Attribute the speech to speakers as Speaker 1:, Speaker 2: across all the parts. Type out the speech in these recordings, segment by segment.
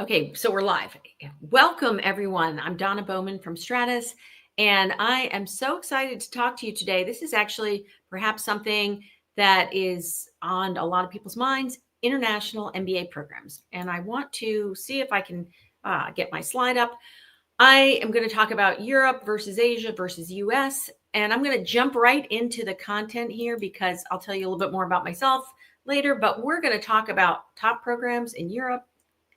Speaker 1: Okay, so we're live. Welcome, everyone. I'm Donna Bauman from Stratus, and I am so excited to talk to you today. This is actually perhaps something that is on a lot of people's minds, international MBA programs. And I want to see if I can get my slide up. I am going to talk about Europe versus Asia versus US, and I'm going to jump right into the content here because I'll tell you a little bit more about myself later, but we're going to talk about top programs in Europe,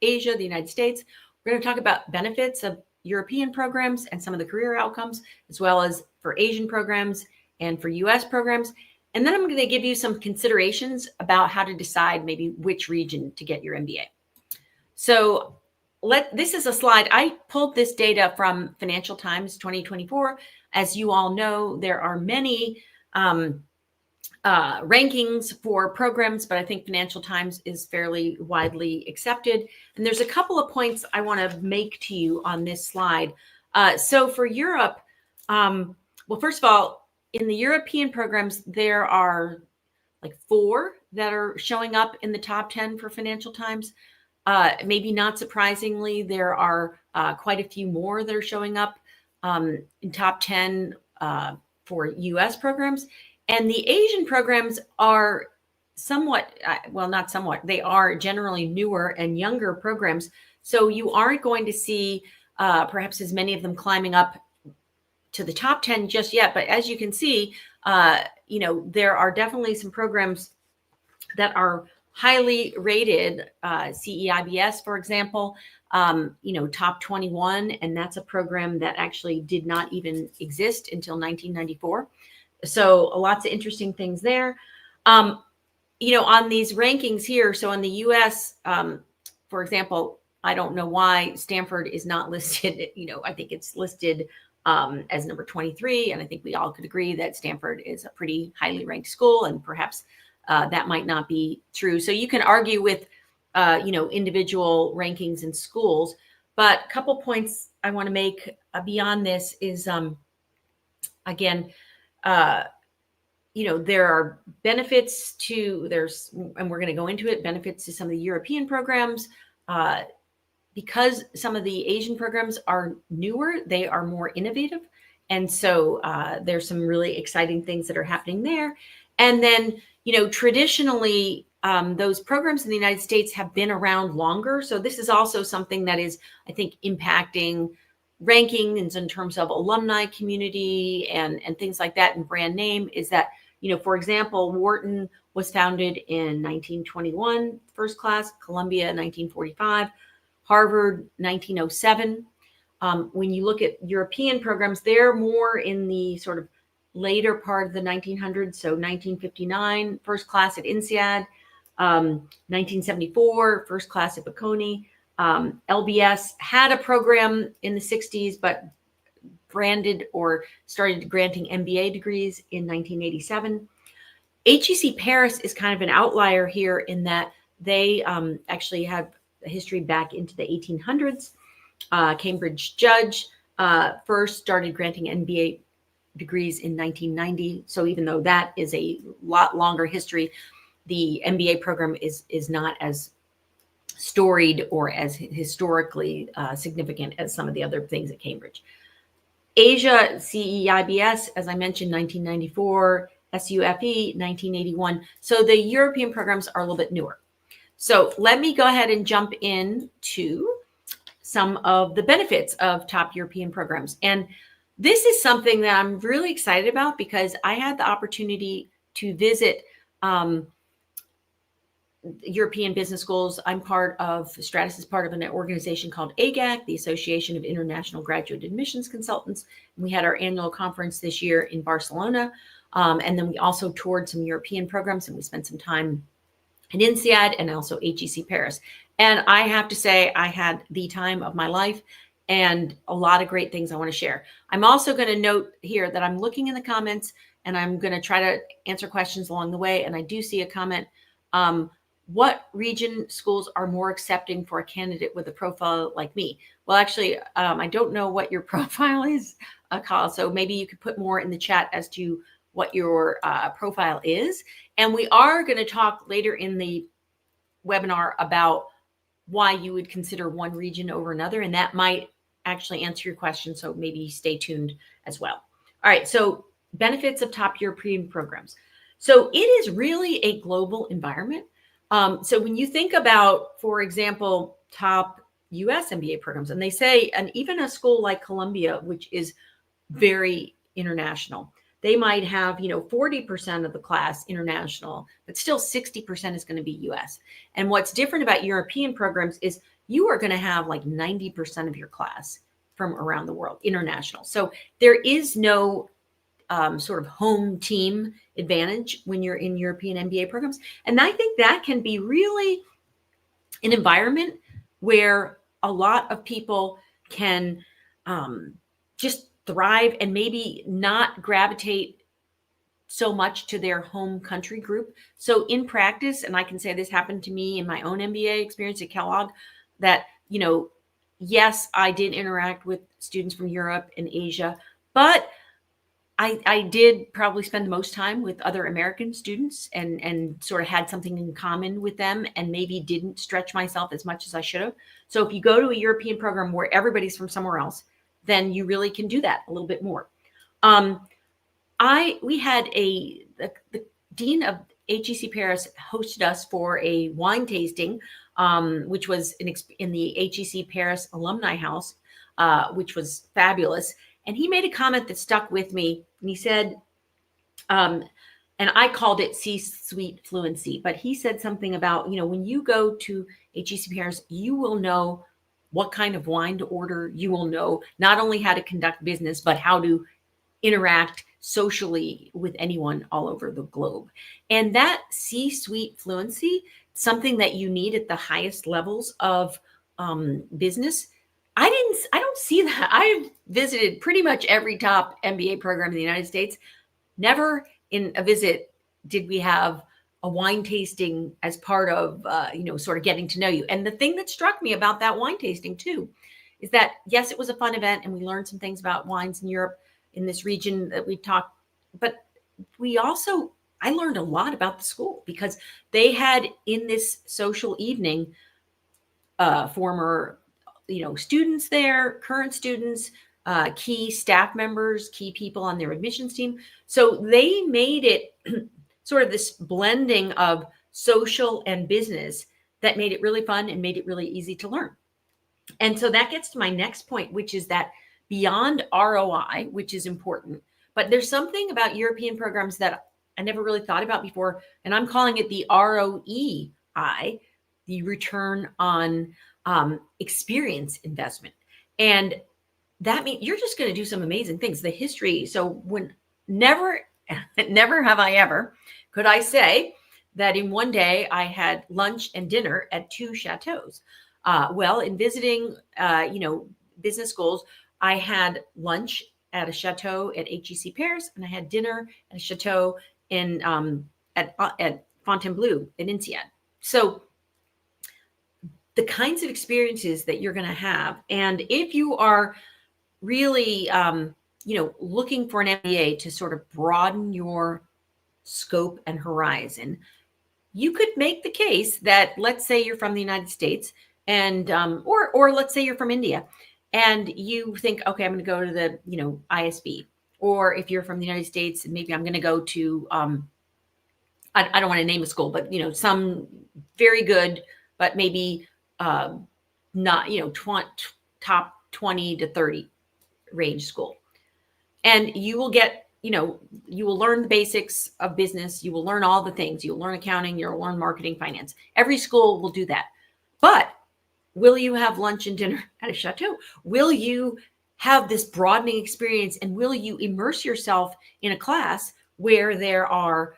Speaker 1: Asia, the United States. We're going to talk about benefits of European programs and some of the career outcomes, as well as for Asian programs and for US programs. And then I'm going to give you some considerations about how to decide maybe which region to get your MBA. So this is a slide. I pulled this data from Financial Times 2024. As you all know, there are many rankings for programs, but I think Financial Times is fairly widely accepted. And there's a couple of points I want to make to you on this slide. So for Europe, well, first of all, in the European programs, there are like 4 that are showing up in the top 10 for Financial Times. Maybe not surprisingly, there are quite a few more that are showing up in top 10 for US programs. And the Asian programs are somewhat, well, not somewhat, they are generally newer and younger programs. So you aren't going to see perhaps as many of them climbing up to the top 10 just yet. But as you can see, there are definitely some programs that are highly rated, CEIBS, for example, top 21. And that's a program that actually did not even exist until 1994. So lots of interesting things there. On these rankings here, so in the US, for example, I don't know why Stanford is not listed. I think it's listed as number 23. And I think we all could agree that Stanford is a pretty highly ranked school, and perhaps that might not be true. So you can argue with, individual rankings in schools. But a couple points I want to make beyond this is, again, there are benefits and we're going to go into it, benefits to some of the European programs. Because some of the Asian programs are newer, they are more innovative. And so there's some really exciting things that are happening there. And then, traditionally, those programs in the United States have been around longer. So this is also something that is, I think, impacting rankings in terms of alumni community and things like that, and brand name is that, for example, Wharton was founded in 1921, first class, Columbia 1945, Harvard 1907. When you look at European programs, they're more in the sort of later part of the 1900s. So 1959, first class at INSEAD, 1974, first class at Bocconi. LBS had a program in the 60s, but branded or started granting MBA degrees in 1987. HEC Paris is kind of an outlier here in that they actually have a history back into the 1800s. Cambridge Judge first started granting MBA degrees in 1990. So even though that is a lot longer history, the MBA program is not as storied or as historically significant as some of the other things at Cambridge. Asia, CEIBS, as I mentioned, 1994, SUFE, 1981. So the European programs are a little bit newer. So let me go ahead and jump into some of the benefits of top European programs. And this is something that I'm really excited about because I had the opportunity to visit European business schools. Stratus is part of an organization called AGAC, the Association of International Graduate Admissions Consultants. And we had our annual conference this year in Barcelona. And then we also toured some European programs, and we spent some time at INSEAD and also HEC Paris. And I have to say, I had the time of my life and a lot of great things I want to share. I'm also going to note here that I'm looking in the comments and I'm going to try to answer questions along the way. And I do see a comment. What region schools are more accepting for a candidate with a profile like me? Well, actually, I don't know what your profile is, Kyle. So maybe you could put more in the chat as to what your profile is. And we are going to talk later in the webinar about why you would consider one region over another. And that might actually answer your question. So maybe stay tuned as well. All right. So benefits of top European programs. So it is really a global environment. So when you think about, for example, top US MBA programs, and they say, and even a school like Columbia, which is very international, they might have, 40% of the class international, but still 60% is going to be US. And what's different about European programs is you are going to have like 90% of your class from around the world, international. So there is no sort of home team advantage when you're in European MBA programs. And I think that can be really an environment where a lot of people can just thrive and maybe not gravitate so much to their home country group. So in practice, and I can say this happened to me in my own MBA experience at Kellogg, that, yes, I did interact with students from Europe and Asia, but I did probably spend the most time with other American students and sort of had something in common with them and maybe didn't stretch myself as much as I should have. So if you go to a European program where everybody's from somewhere else, then you really can do that a little bit more. We had the dean of HEC Paris hosted us for a wine tasting, which was in the HEC Paris Alumni House, which was fabulous. And he made a comment that stuck with me. And he said, and I called it C-suite fluency, but he said something about, when you go to HEC Paris, you will know what kind of wine to order. You will know not only how to conduct business, but how to interact socially with anyone all over the globe. And that C-suite fluency, something that you need at the highest levels of business. I don't see that. I've visited pretty much every top MBA program in the United States. Never in a visit did we have a wine tasting as part of, sort of getting to know you. And the thing that struck me about that wine tasting too, is that yes, it was a fun event and we learned some things about wines in Europe, in this region that we talked, but I learned a lot about the school because they had in this social evening, former students there, current students, key staff members, key people on their admissions team. So they made it sort of this blending of social and business that made it really fun and made it really easy to learn. And so that gets to my next point, which is that beyond ROI, which is important, but there's something about European programs that I never really thought about before. And I'm calling it the ROEI, the return on experience investment. And that means you're just going to do some amazing things. The history. So never have I ever, could I say that in one day I had lunch and dinner at 2 chateaus. Well, in visiting, business schools, I had lunch at a chateau at HEC Paris, and I had dinner at a chateau in at Fontainebleau in INSEAD. So the kinds of experiences that you're going to have, and if you are really, looking for an MBA to sort of broaden your scope and horizon, you could make the case that, let's say you're from the United States, and or let's say you're from India, and you think, okay, I'm going to go to the ISB, or if you're from the United States, maybe I'm going to go to I don't want to name a school, but some very good, but maybe not top 20 to 30 range school, and you will get you will learn the basics of business. You will learn all the things. You'll learn accounting. You'll learn marketing, finance. Every school will do that. But will you have lunch and dinner at a chateau? Will you have this broadening experience? And will you immerse yourself in a class where there are,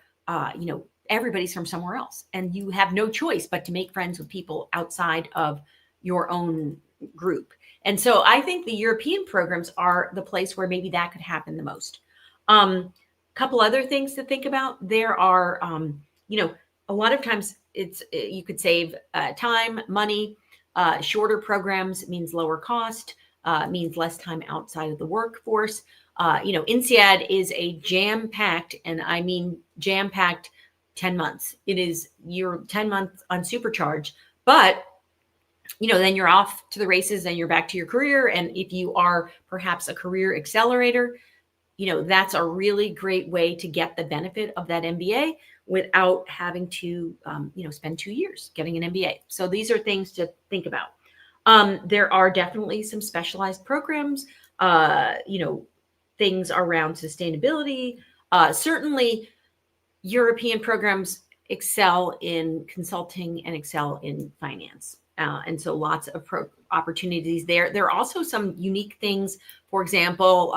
Speaker 1: everybody's from somewhere else, and you have no choice but to make friends with people outside of your own group? And so I think the European programs are the place where maybe that could happen the most. Couple other things to think about. There are, a lot of times you could save time, money. Shorter programs means lower cost, means less time outside of the workforce. INSEAD is a jam-packed, and I mean jam-packed 10 months. It is your 10 months on supercharge, but then you're off to the races and you're back to your career. And if you are perhaps a career accelerator, that's a really great way to get the benefit of that MBA without having to, spend 2 years getting an MBA. So these are things to think about. There are definitely some specialized programs, things around sustainability. Certainly, European programs excel in consulting and excel in finance. And so lots of opportunities there. There are also some unique things. For example,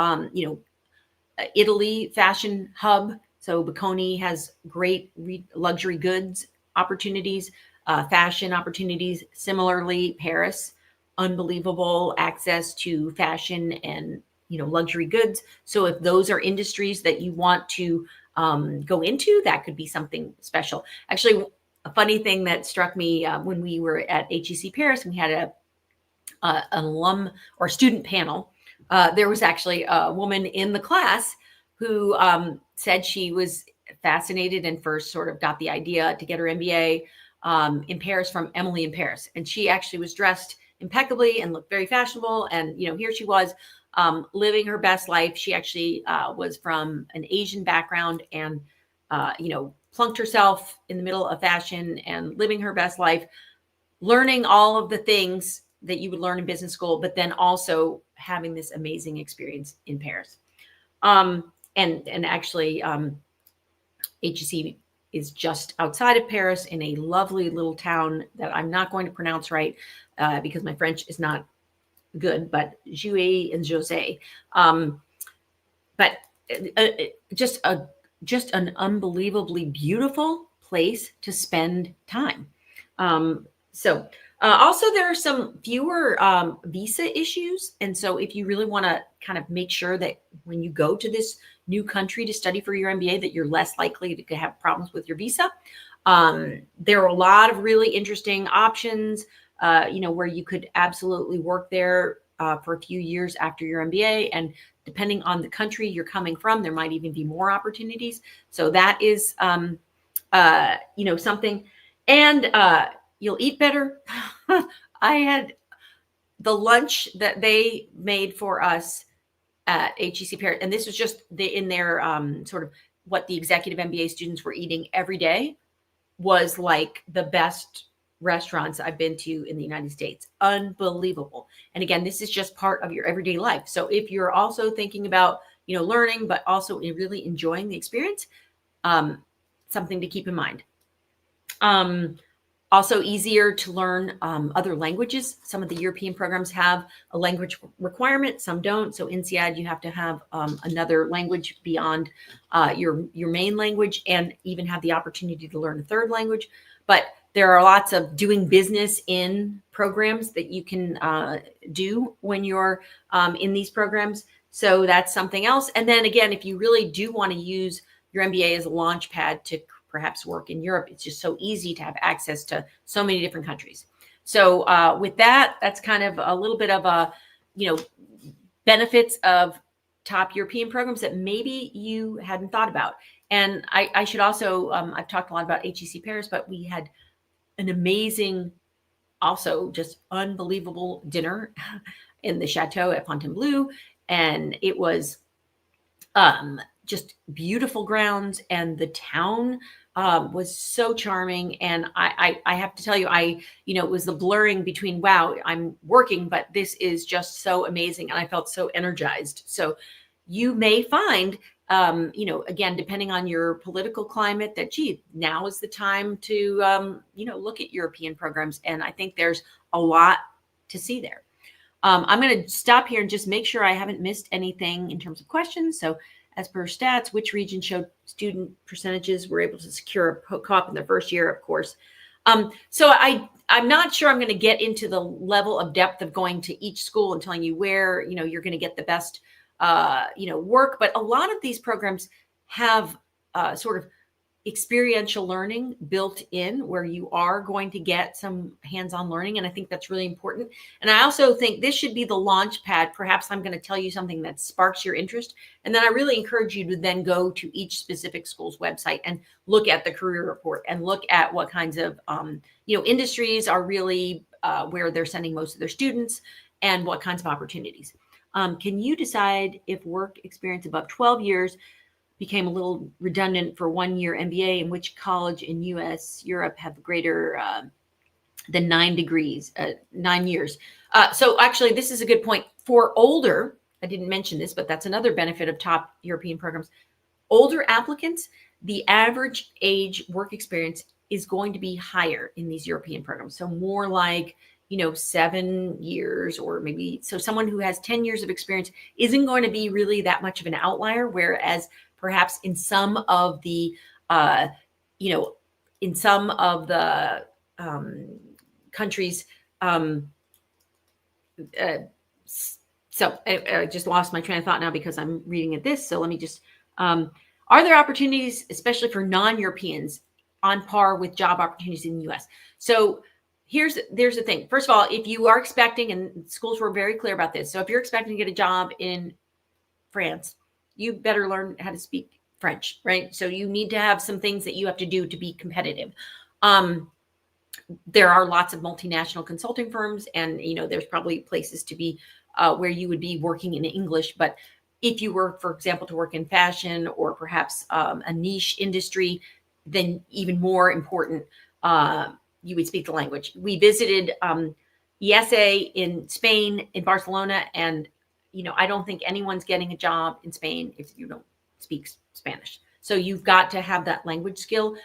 Speaker 1: Italy fashion hub. So Bocconi has great luxury goods opportunities, fashion opportunities. Similarly, Paris, unbelievable access to fashion and luxury goods. So if those are industries that you want to go into, that could be something special. Actually, a funny thing that struck me when we were at HEC Paris, we had an alum or student panel. There was actually a woman in the class who said she was fascinated and first sort of got the idea to get her MBA in Paris from Emily in Paris. And she actually was dressed impeccably and looked very fashionable. And, here she was living her best life. She actually was from an Asian background and, plunked herself in the middle of fashion and living her best life, learning all of the things that you would learn in business school, but then also having this amazing experience in Paris. And actually, HEC is just outside of Paris in a lovely little town that I'm not going to pronounce right because my French is not good, but Jouy and José. But just an unbelievably beautiful place to spend time. Also, there are some fewer visa issues. And so if you really want to kind of make sure that when you go to this new country to study for your MBA, that you're less likely to have problems with your visa. There are a lot of really interesting options, where you could absolutely work there for a few years after your MBA. And depending on the country you're coming from, there might even be more opportunities. So that is, something. And you'll eat better. I had the lunch that they made for us at HEC Paris, and this was just in their sort of what the executive MBA students were eating every day, was like the best restaurants I've been to in the United States. Unbelievable. And again, this is just part of your everyday life. So if you're also thinking about, learning, but also really enjoying the experience, something to keep in mind. Also easier to learn other languages. Some of the European programs have a language requirement, some don't. So INSEAD, you have to have another language beyond your main language, and even have the opportunity to learn a third language. But there are lots of doing business in programs that you can do when you're in these programs. So that's something else. And then again, if you really do want to use your MBA as a launch pad to perhaps work in Europe, it's just so easy to have access to so many different countries. So with that, that's kind of a little bit of a, benefits of top European programs that maybe you hadn't thought about. And I should also, I've talked a lot about HEC Paris, but we had an amazing, also just unbelievable dinner in the chateau at Fontainebleau. And it was just beautiful grounds, and the town was so charming. And I have to tell you, it was the blurring between, wow, I'm working, but this is just so amazing. And I felt so energized. So you may find, again, depending on your political climate, that, now is the time to, look at European programs. And I think there's a lot to see there. I'm going to stop here and just make sure I haven't missed anything in terms of questions. So as per stats, which region showed student percentages were able to secure a co-op in their first year, of course. So I'm not sure I'm going to get into the level of depth of going to each school and telling you where, you're going to get the best, work. But a lot of these programs have sort of experiential learning built in, where you are going to get some hands-on learning. And I think that's really important. And I also think this should be the launch pad. Perhaps I'm going to tell you something that sparks your interest. And then I really encourage you to then go to each specific school's website and look at the career report and look at what kinds of, industries are really where they're sending most of their students and what kinds of opportunities. Can you decide if work experience above 12 years became a little redundant for 1-year MBA, and which college in US, Europe have greater than 9 years? So actually, this is a good point. For older, I didn't mention this, but that's another benefit of top European programs. Older applicants, the average age work experience is going to be higher in these European programs. So more like, 7 years, or maybe, so someone who has 10 years of experience isn't going to be really that much of an outlier. Whereas perhaps in some of the, countries, so I just lost my train of thought now because I'm reading at this. So let me just, are there opportunities, especially for non-Europeans, on par with job opportunities in the US? So there's the thing. First of all, if you are expecting, and schools were very clear about this, so if you're expecting to get a job in France, you better learn how to speak French, right? So you need to have some things that you have to do to be competitive. There are lots of multinational consulting firms, and there's probably places to be where you would be working in English. But if you were, for example, to work in fashion or perhaps a niche industry, then even more important, you would speak the language. We visited ESA in Spain, in Barcelona, and I don't think anyone's getting a job in Spain if you don't speak Spanish. So you've got to have that language skill.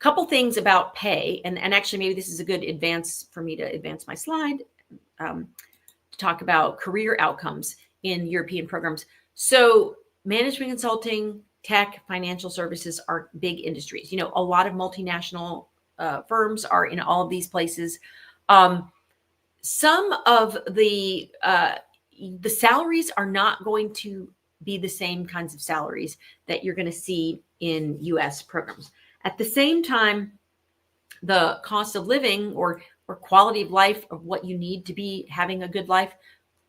Speaker 1: Couple things about pay, and actually maybe this is a good advance for me to advance my slide to talk about career outcomes in European programs. So management consulting, tech, financial services are big industries. A lot of multinational firms are in all of these places. Some of the salaries are not going to be the same kinds of salaries that you're going to see in US programs. At the same time, the cost of living or quality of life of what you need to be having a good life,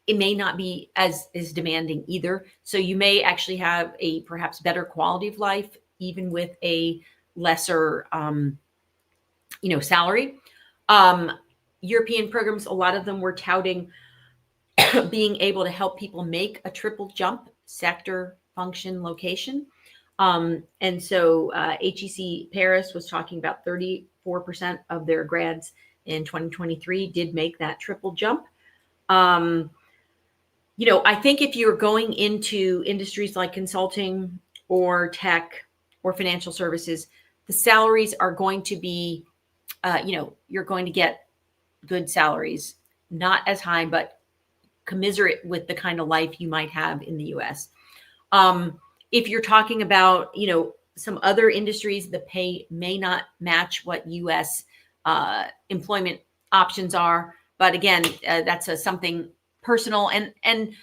Speaker 1: it may not be as demanding either. So you may actually have a perhaps better quality of life, even with a lesser, salary. European programs, a lot of them were touting being able to help people make a triple jump: sector, function, location. And so HEC Paris was talking about 34% of their grads in 2023 did make that triple jump. I think if you're going into industries like consulting or tech or financial services, the salaries are going to be, you're going to get good salaries, not as high, but commensurate with the kind of life you might have in the US. If you're talking about, some other industries, the pay may not match what US employment options are. But again, that's something personal. And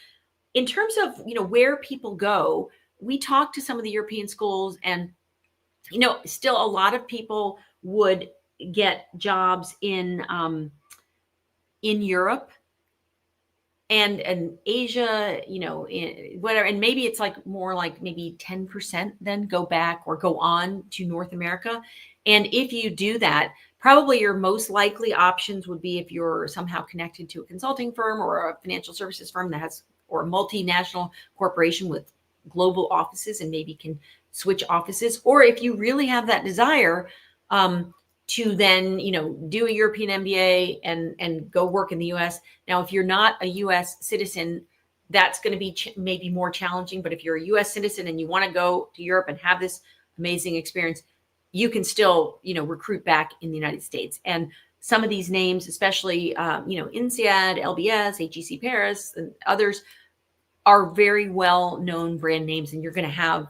Speaker 1: in terms of, where people go, we talked to some of the European schools, and, still a lot of people would get jobs in Europe and Asia, whatever. And maybe it's like more like maybe 10% then go back or go on to North America. And if you do that, probably your most likely options would be if you're somehow connected to a consulting firm or a financial services firm that has, or a multinational corporation with global offices and maybe can switch offices. Or if you really have that desire to then, do a European MBA and go work in the US. Now, if you're not a US citizen, that's going to be maybe more challenging. But if you're a US citizen and you want to go to Europe and have this amazing experience, you can still, recruit back in the United States. And some of these names, especially, INSEAD, LBS, HEC Paris, and others, are very well-known brand names. And you're going to have,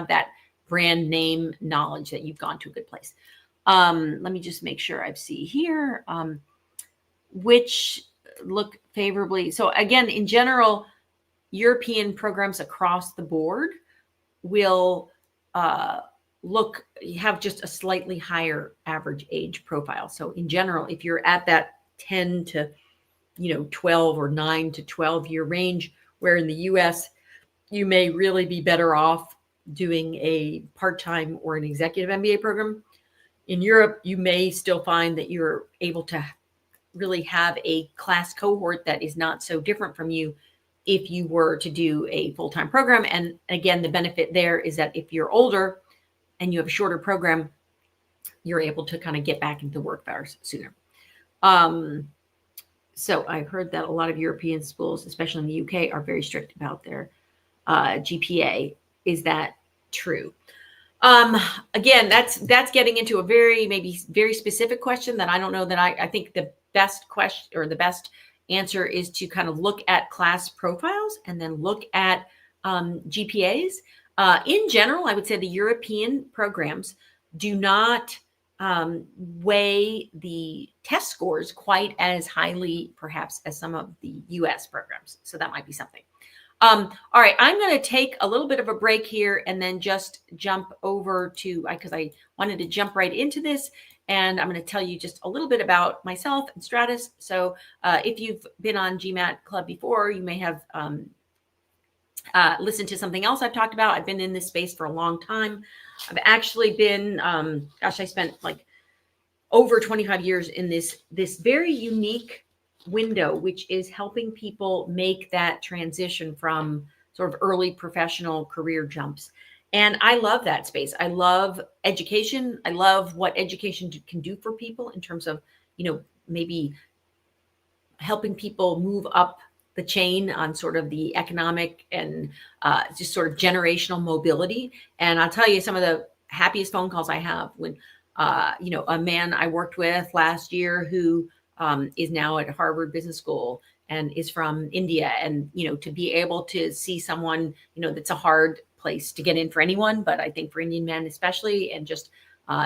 Speaker 1: that brand name knowledge that you've gone to a good place. Let me just make sure I see here, which look favorably. So again, in general, European programs across the board will have just a slightly higher average age profile. So in general, if you're at that 10 to 12 or 9 to 12 year range, where in the US, you may really be better off doing a part-time or an executive MBA program, In Europe, you may still find that you're able to really have a class cohort that is not so different from you if you were to do a full-time program. And again, the benefit there is that if you're older and you have a shorter program, you're able to kind of get back into the workforce sooner. So I've heard that a lot of European schools, especially in the UK, are very strict about their GPA. Is that true? Again, that's getting into a maybe very specific question that I don't know that I think the best question or the best answer is to kind of look at class profiles and then look at GPAs. In general, I would say the European programs do not weigh the test scores quite as highly, perhaps, as some of the US programs. So that might be something. All right, I'm going to take a little bit of a break here and then just jump over to, because I wanted to jump right into this, and I'm going to tell you just a little bit about myself and Stratus. So if you've been on GMAT Club before, you may have listened to something else I've talked about. I've been in this space for a long time. I've actually been, I spent like over 25 years in this very unique window, which is helping people make that transition from sort of early professional career jumps. And I love that space. I love education. I love what education can do for people in terms of, maybe helping people move up the chain on sort of the economic and just sort of generational mobility. And I'll tell you some of the happiest phone calls I have when, a man I worked with last year who is now at Harvard Business School and is from India. And, to be able to see someone, that's a hard place to get in for anyone, but I think for Indian men especially, and just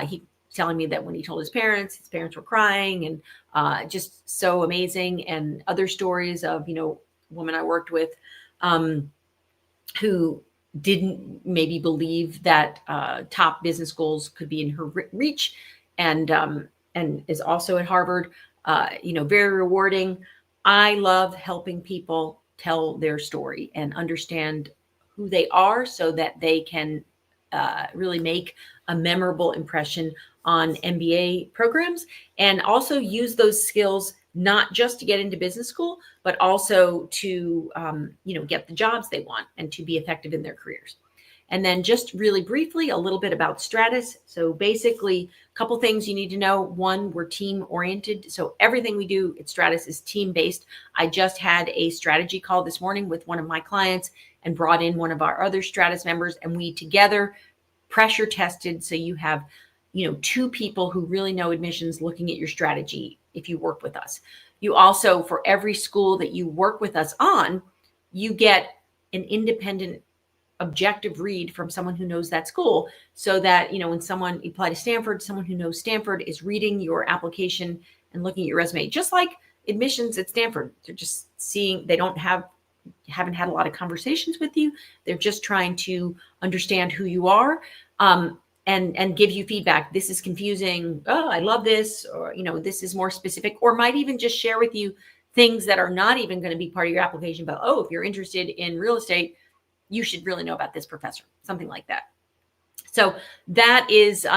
Speaker 1: he telling me that when he told his parents were crying, and just so amazing. And other stories of, women I worked with who didn't maybe believe that top business schools could be in her reach, and is also at Harvard. Very rewarding. I love helping people tell their story and understand who they are so that they can really make a memorable impression on MBA programs, and also use those skills not just to get into business school, but also to, get the jobs they want and to be effective in their careers. And then just really briefly, a little bit about Stratus. So basically, a couple things you need to know. One, we're team oriented. So everything we do at Stratus is team based. I just had a strategy call this morning with one of my clients and brought in one of our other Stratus members, and we together pressure tested. So you have, two people who really know admissions looking at your strategy if you work with us. You also, for every school that you work with us on, you get an independent objective read from someone who knows that school, so that, when someone you apply to Stanford, someone who knows Stanford is reading your application and looking at your resume, just like admissions at Stanford. They're just seeing, they haven't had a lot of conversations with you. They're just trying to understand who you are, and give you feedback. This is confusing. Oh, I love this. Or, this is more specific, or might even just share with you things that are not even going to be part of your application. But, oh, if you're interested in real estate, you should really know about this professor, something like that. So that is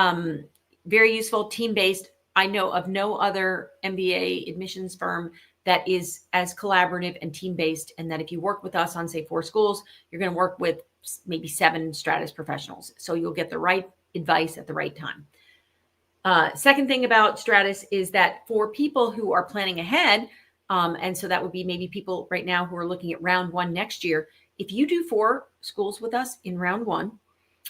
Speaker 1: very useful, team-based. I know of no other MBA admissions firm that is as collaborative and team-based, and that if you work with us on, say, 4 schools, you're going to work with maybe 7 Stratus professionals. So you'll get the right advice at the right time. Second thing about Stratus is that for people who are planning ahead, and so that would be maybe people right now who are looking at round 1 next year, if you do 4 schools with us in round 1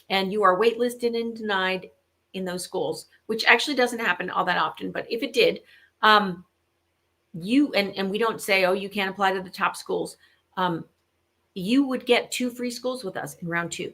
Speaker 1: and you are waitlisted and denied in those schools, which actually doesn't happen all that often, but if it did, you, and we don't say, oh, you can't apply to the top schools. You would get 2 free schools with us in round 2.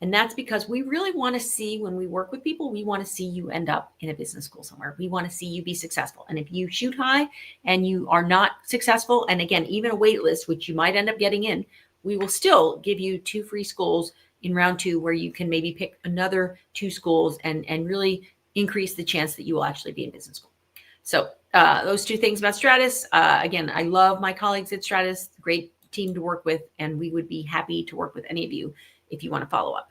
Speaker 1: And that's because we really want to see, when we work with people, we want to see you end up in a business school somewhere. We want to see you be successful. And if you shoot high and you are not successful, and again, even a wait list, which you might end up getting in, we will still give you 2 free schools in round 2, where you can maybe pick another 2 schools and really increase the chance that you will actually be in business school. So those 2 things about Stratus. Again, I love my colleagues at Stratus, great team to work with, and we would be happy to work with any of you if you want to follow up.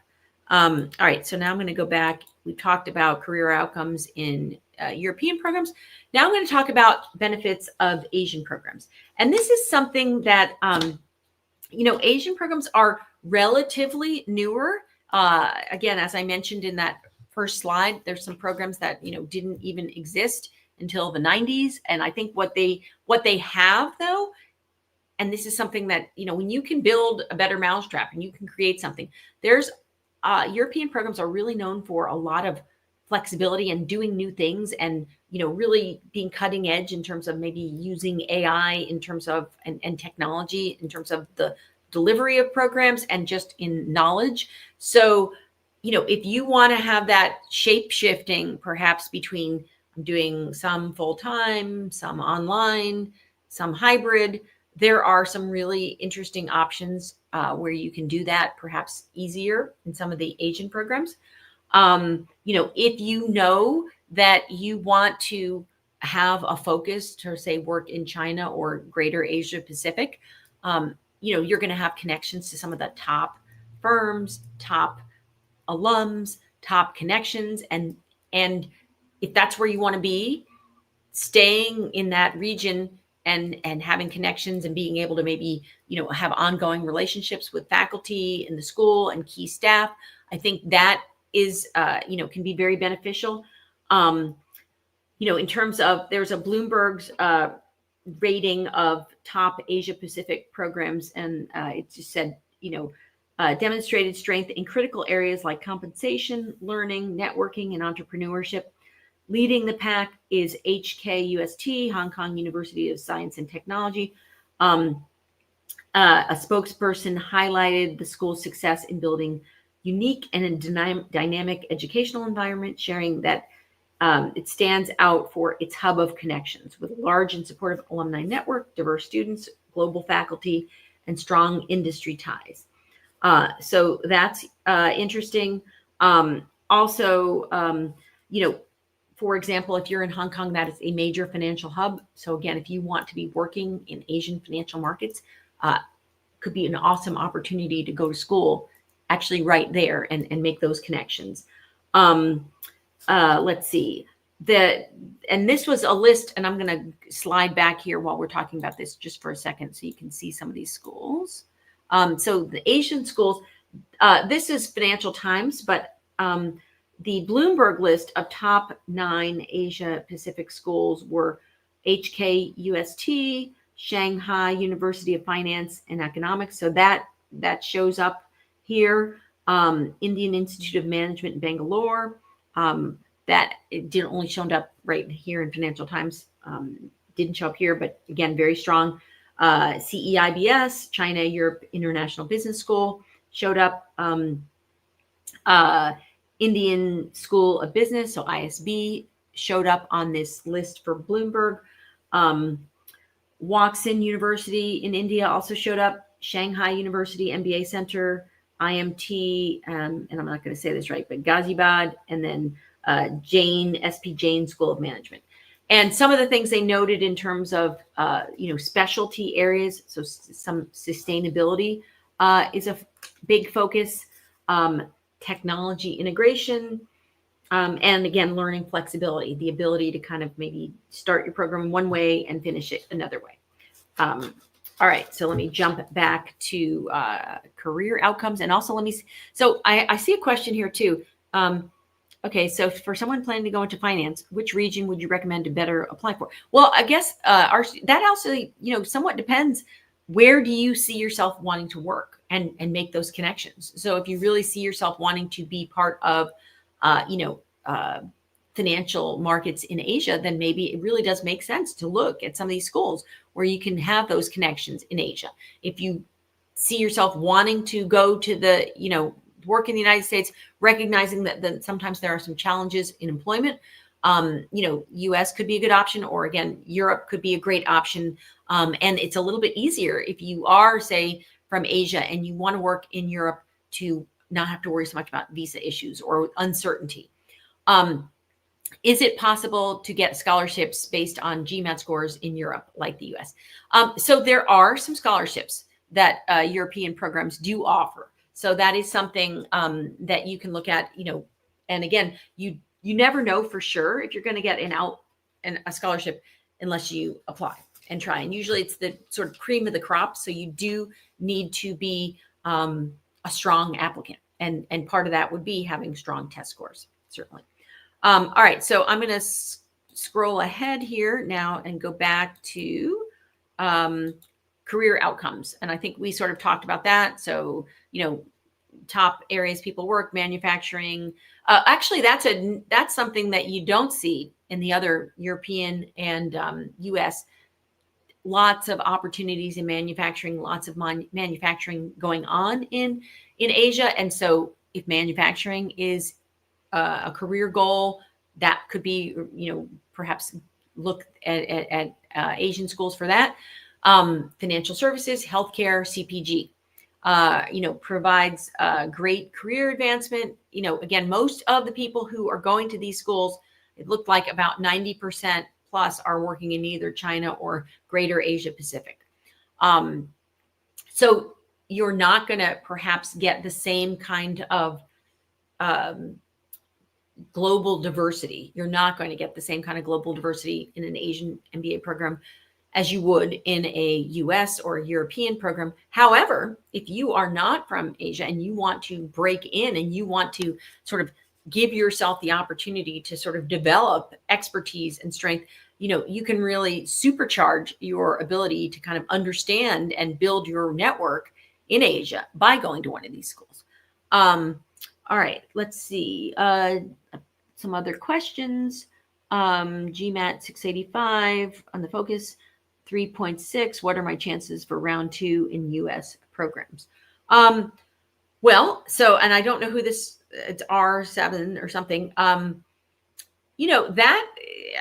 Speaker 1: All right, so now I'm going to go back We've talked about career outcomes in European programs. Now I'm going to talk about benefits of Asian programs. And this is something that, Asian programs are relatively newer. Again, as I mentioned in that first slide, there's some programs that, didn't even exist until the 90s. And I think what they have though, and this is something that, when you can build a better mousetrap and you can create something, there's European programs are really known for a lot of flexibility and doing new things and, really being cutting edge in terms of maybe using AI in terms of, and technology in terms of the delivery of programs and just in knowledge. So, if you want to have that shape shifting, perhaps between doing some full-time, some online, some hybrid, there are some really interesting options where you can do that perhaps easier in some of the Asian programs. If you know that you want to have a focus to say work in China or greater Asia Pacific, you're going to have connections to some of the top firms, top alums, top connections. And if that's where you want to be, staying in that region and having connections and being able to maybe, have ongoing relationships with faculty in the school and key staff, I think that is, can be very beneficial. In terms of, there's a Bloomberg's rating of top Asia Pacific programs, and it just said, demonstrated strength in critical areas like compensation, learning, networking, and entrepreneurship. Leading the pack is HKUST, Hong Kong University of Science and Technology. A spokesperson highlighted the school's success in building unique and a dynamic educational environment, sharing that it stands out for its hub of connections with a large and supportive alumni network, diverse students, global faculty, and strong industry ties. So that's interesting. Also, for example, if you're in Hong Kong, that is a major financial hub. So again, if you want to be working in Asian financial markets, could be an awesome opportunity to go to school actually right there and make those connections. Let's see. And this was a list, and I'm going to slide back here while we're talking about this just for a second so you can see some of these schools. So the Asian schools, this is Financial Times, but the Bloomberg list of top 9 Asia Pacific schools were HKUST, Shanghai University of Finance and Economics. So that shows up here. Indian Institute of Management in Bangalore. That it didn't only showed up right here in Financial Times. Didn't show up here, but again, very strong. CEIBS, China Europe International Business School, showed up. Indian School of Business, so ISB, showed up on this list for Bloomberg. Waksan University in India also showed up. Shanghai University MBA Center, IMT, and I'm not going to say this right, but Ghaziabad, and then SP Jain School of Management. And some of the things they noted in terms of, specialty areas, so some sustainability is a big focus, technology integration, and again, learning flexibility, the ability to kind of maybe start your program one way and finish it another way. All right, so let me jump back to career outcomes. And also so I see a question here too. Okay, so for someone planning to go into finance, which region would you recommend to better apply for? Well, I guess that also, somewhat depends. Where do you see yourself wanting to work and make those connections? So if you really see yourself wanting to be part of, financial markets in Asia, then maybe it really does make sense to look at some of these schools where you can have those connections in Asia. If you see yourself wanting to go to the, work in the United States, recognizing that sometimes there are some challenges in employment, US could be a good option, or again, Europe could be a great option. And it's a little bit easier if you are, say, from Asia and you want to work in Europe to not have to worry so much about visa issues or uncertainty. Is it possible to get scholarships based on GMAT scores in Europe like the US? So there are some scholarships that European programs do offer. So that is something that you can look at, And again, you never know for sure if you're going to get a scholarship unless you apply and try. And usually it's the sort of cream of the crop. So you do need to be a strong applicant. And part of that would be having strong test scores, certainly. All right, so I'm going to scroll ahead here now and go back to career outcomes. And I think we sort of talked about that. So, top areas people work, manufacturing. Actually, that's something that you don't see in the other European and US. Lots of opportunities in manufacturing, lots of manufacturing going on in Asia. And so if manufacturing is a career goal, that could be, perhaps look at Asian schools for that. Financial services, healthcare, CPG, provides great career advancement. Again, most of the people who are going to these schools, it looked like about 90% plus are working in either China or greater Asia Pacific. So you're not going to perhaps get the same kind of global diversity. You're not going to get the same kind of global diversity in an Asian MBA program as you would in a US or a European program. However, if you are not from Asia and you want to break in and you want to sort of give yourself the opportunity to sort of develop expertise and strength, you can really supercharge your ability to kind of understand and build your network in Asia by going to one of these schools. All right, let's see. Some other questions. GMAT 685 on the focus, 3.6. What are my chances for round 2 in US programs? Well, so, and I don't know who this, it's R7 or something. That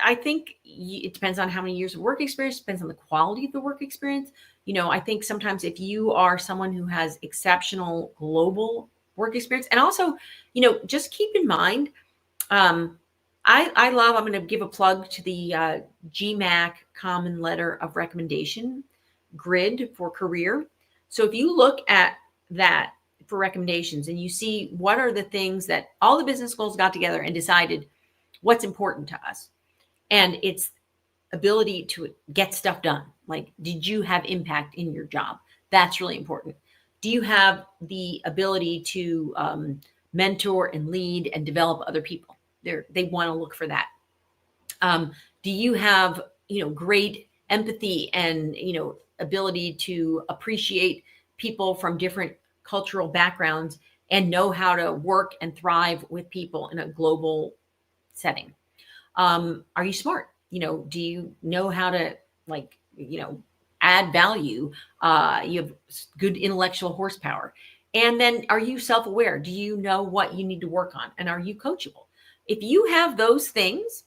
Speaker 1: I think it depends on how many years of work experience, depends on the quality of the work experience. I think sometimes if you are someone who has exceptional global work experience, and also, just keep in mind, I'm going to give a plug to the GMAC Common Letter of Recommendation grid for career. So if you look at that for recommendations and you see what are the things that all the business schools got together and decided what's important to us, and it's ability to get stuff done. Like, did you have impact in your job? That's really important. Do you have the ability to mentor and lead and develop other people? They want to look for that. Do you have, great empathy and, ability to appreciate people from different cultural backgrounds and know how to work and thrive with people in a global setting? Are you smart? Do you know how to add value? You have good intellectual horsepower. And then are you self-aware? Do you know what you need to work on? And are you coachable? If you have those things,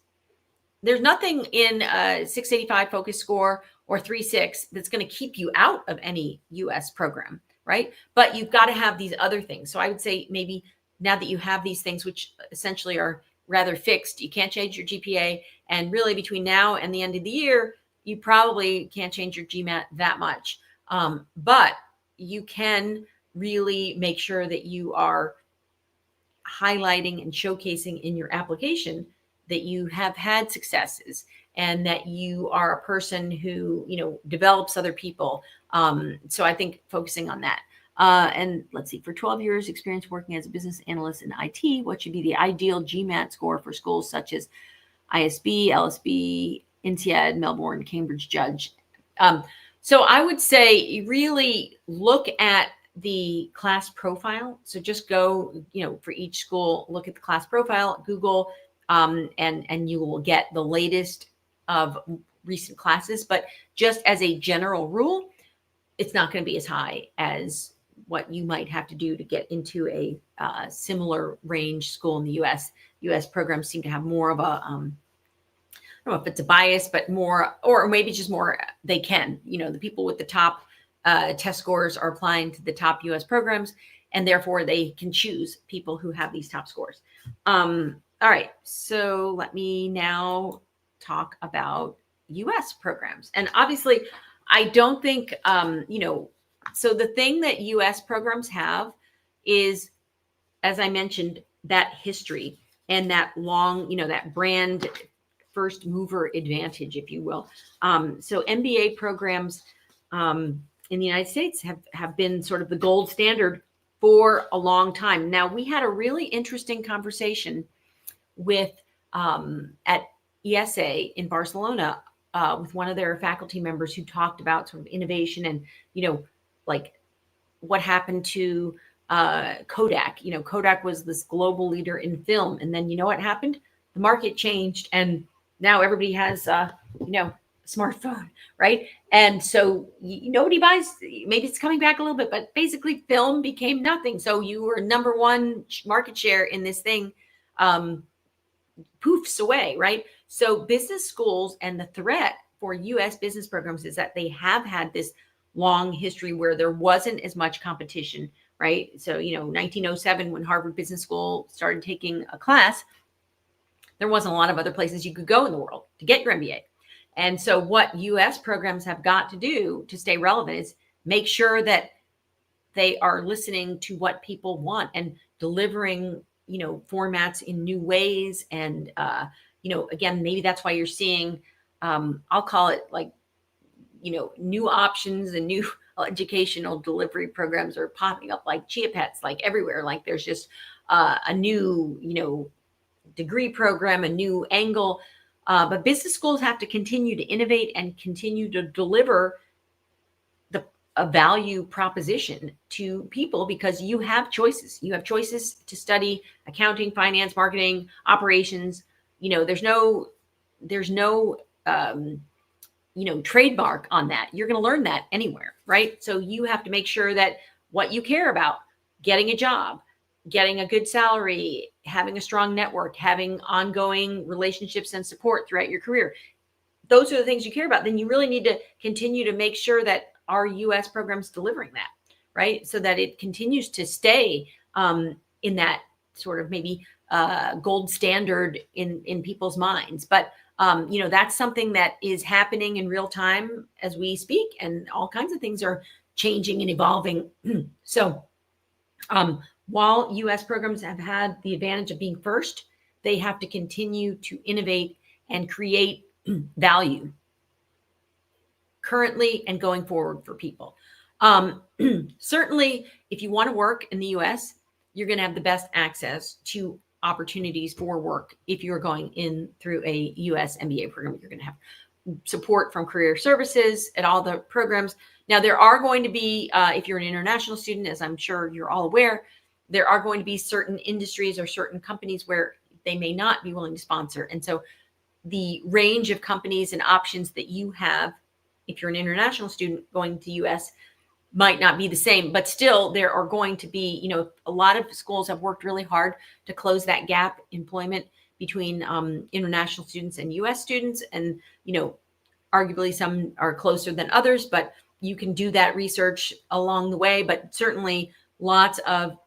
Speaker 1: there's nothing in a 685 focus score or 3.6 that's going to keep you out of any US program, right? But you've got to have these other things. So I would say maybe now that you have these things, which essentially are rather fixed, you can't change your GPA. And really between now and the end of the year, you probably can't change your GMAT that much. But you can really make sure that you are highlighting and showcasing in your application that you have had successes and that you are a person who, develops other people. So I think focusing on that. And let's see, for 12 years experience working as a business analyst in IT, what should be the ideal GMAT score for schools such as ISB, LSB, INSEAD, Melbourne, Cambridge, Judge? So I would say really look at the class profile. So just go, for each school, look at the class profile, Google, and you will get the latest of recent classes. But just as a general rule, it's not going to be as high as what you might have to do to get into a similar range school in the US. US programs seem to have more of a, I don't know if it's a bias, but more, or maybe just more, they can, the people with the top test scores are applying to the top US programs, and therefore they can choose people who have these top scores. All right, so let me now talk about US programs. And obviously, I don't think, so the thing that US programs have is, as I mentioned, that history. and that long, that brand first mover advantage, if you will. So MBA programs in the United States have been sort of the gold standard for a long time. Now, we had a really interesting conversation with at ESA in Barcelona with one of their faculty members who talked about sort of innovation and, like what happened to Kodak. Kodak was this global leader in film. And then what happened? The market changed and now everybody has, a smartphone, right? And so nobody buys, maybe it's coming back a little bit, but basically film became nothing. So you were number one market share in this thing, poofs away, right? So business schools, and the threat for US business programs is that they have had this long history where there wasn't as much competition, right? So, 1907, when Harvard Business School started taking a class, there wasn't a lot of other places you could go in the world to get your MBA. And so what US programs have got to do to stay relevant is make sure that they are listening to what people want and delivering, formats in new ways. And, again, maybe that's why you're seeing, I'll call it like, new options and new educational delivery programs are popping up like chia pets, like everywhere. Like there's just a new, degree program, a new angle. But business schools have to continue to innovate and continue to deliver a value proposition to people, because you have choices. You have choices to study accounting, finance, marketing, operations. There's no trademark on that. You're going to learn that anywhere, right? So you have to make sure that what you care about, getting a job, getting a good salary, having a strong network, having ongoing relationships and support throughout your career, those are the things you care about. Then you really need to continue to make sure that our US programs delivering that, right? So that it continues to stay in that sort of maybe gold standard in people's minds. But that's something that is happening in real time as we speak, and all kinds of things are changing and evolving. So while US programs have had the advantage of being first, they have to continue to innovate and create value currently and going forward for people. Certainly, if you want to work in the US, you're going to have the best access to opportunities for work. If you're going in through a US MBA program, you're going to have support from career services at all the programs. Now, there are going to be, if you're an international student, as I'm sure you're all aware, there are going to be certain industries or certain companies where they may not be willing to sponsor. And so the range of companies and options that you have, if you're an international student going to US, might not be the same, but still there are going to be, a lot of schools have worked really hard to close that gap employment between international students and US students. And, arguably some are closer than others, but you can do that research along the way. But certainly lots of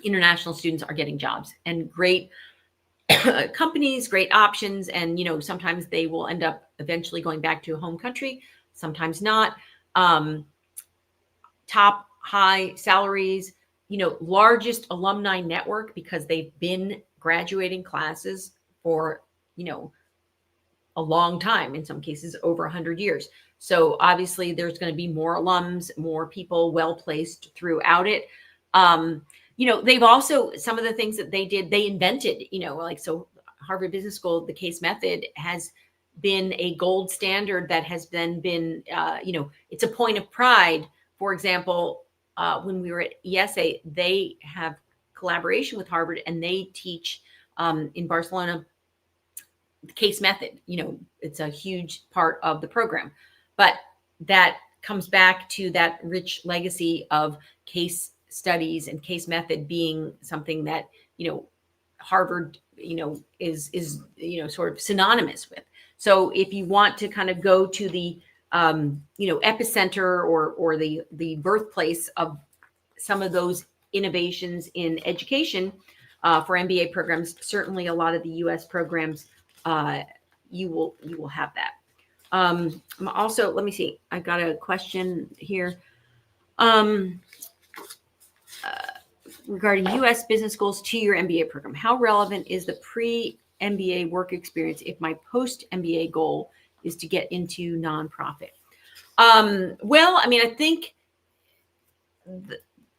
Speaker 1: international students are getting jobs and great companies, great options. And, sometimes they will end up eventually going back to a home country, sometimes not. Top high salaries, largest alumni network, because they've been graduating classes for, a long time, in some cases over 100 years. So obviously there's going to be more alums, more people well-placed throughout it. They've also, some of the things that they did, they invented, so Harvard Business School, the case method has been a gold standard that has then been, it's a point of pride. For example, when we were at ESA, they have collaboration with Harvard, and they teach in Barcelona the case method. It's a huge part of the program, but that comes back to that rich legacy of case studies and case method being something that, Harvard, is sort of synonymous with. So if you want to kind of go to the, epicenter or the birthplace of some of those innovations in education for MBA programs, certainly a lot of the US programs, you will have that. Also, let me see, I got a question here. regarding US business schools to your MBA program. How relevant is the pre-MBA work experience if my post-MBA goal is to get into nonprofit? Well, I mean, I think